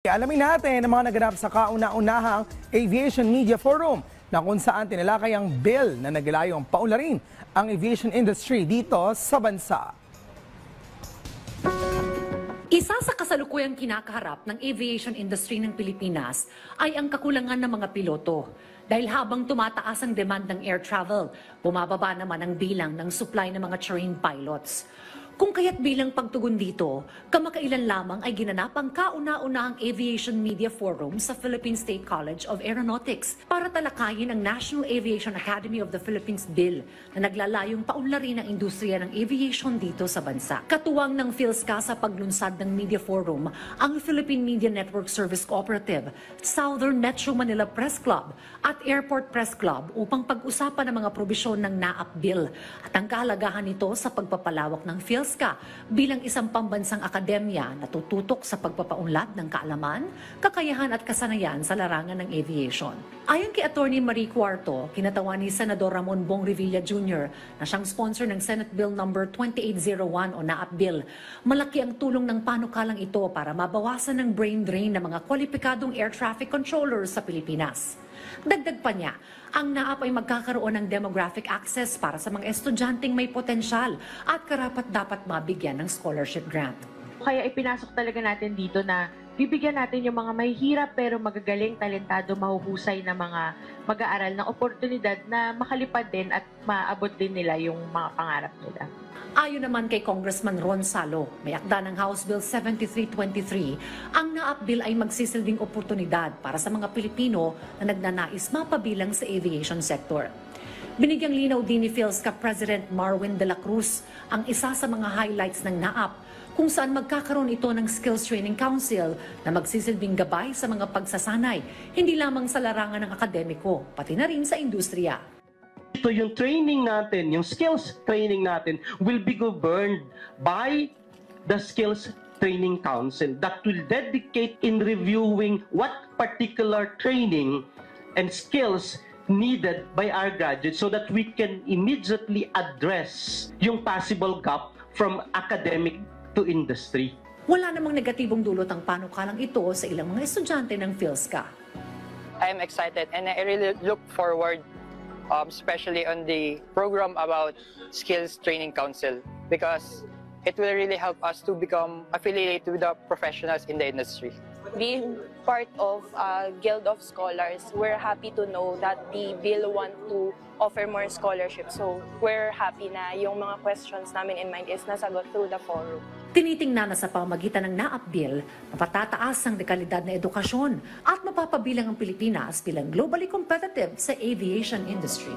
Alamin natin ang mga naganap sa kauna-unahang Aviation Media Forum na kung saan tinalakay ang bill na naglayong paunlarin ang aviation industry dito sa bansa. Isa sa kasalukuyang kinakaharap ng aviation industry ng Pilipinas ay ang kakulangan ng mga piloto. Dahil habang tumataas ang demand ng air travel, bumababa naman ang bilang ng supply ng mga trained pilots. Kung kaya't bilang pagtugon dito, kamakailan lamang ay ginanap ang kauna-unahang Aviation Media Forum sa Philippine State College of Aeronautics para talakayin ang National Aviation Academy of the Philippines Bill na naglalayong paunlarin ang industriya ng aviation dito sa bansa. Katuwang ng PhilSCA sa paglunsad ng Media Forum, ang Philippine Media Network Service Cooperative, Southern Metro Manila Press Club at Airport Press Club upang pag-usapan ang mga probisyon ng NAAP Bill at ang kahalagahan nito sa pagpapalawak ng PhilSCA bilang isang pambansang akademya na tututok sa pagpapaunlad ng kaalaman, kakayahan at kasanayan sa larangan ng aviation. Ayon kay Attorney Marie Cuarto, kinatawan ni Senador Ramon Bong Revilla Jr. na siyang sponsor ng Senate Bill No. 2801 o NAAP Bill, malaki ang tulong ng panukalang ito para mabawasan ng brain drain ng mga kwalipikadong air traffic controllers sa Pilipinas. Dagdag pa niya, ang NAAP ay magkakaroon ng demographic access para sa mga estudyanteng may potensyal at karapat-dapat mabigyan ng scholarship grant. Kaya ipinasok talaga natin dito na bibigyan natin yung mga may hirap pero magagaling, talentado, mahuhusay na mga mag-aaral ng oportunidad na makalipad din at maabot din nila yung mga pangarap nila. Ayon naman kay Congressman Ron Salo, may akda ng House Bill 7323, ang NAAP Bill ay magsisilbing oportunidad para sa mga Pilipino na nagnanais mapabilang sa aviation sector. Binigyang linaw din ni PhilSCA President Marwin de la Cruz ang isa sa mga highlights ng NAAP kung saan magkakaroon ito ng Skills Training Council na magsisilbing gabay sa mga pagsasanay, hindi lamang sa larangan ng akademiko, pati na rin sa industriya. So yung training natin, yung skills training natin will be governed by the Skills Training Council that will dedicate in reviewing what particular training and skills needed by our graduates so that we can immediately address yung possible gap from academic to industry. Wala namang negatibong dulot ang panukalang ito sa ilang mga estudyante ng PhilSCA. I'm excited and I really look forward especially on the program about Skills Training Council because it will really help us to become affiliated with the professionals in the industry. Being part of Guild of Scholars, we're happy to know that the bill want to offer more scholarships. So we're happy na yung mga questions namin in mind is nasagot through the forum. Tinitingnan na sa pamamagitan ng NAAP Bill na patataas ang dekalidad na edukasyon at mapapabilang ang Pilipinas bilang globally competitive sa aviation industry.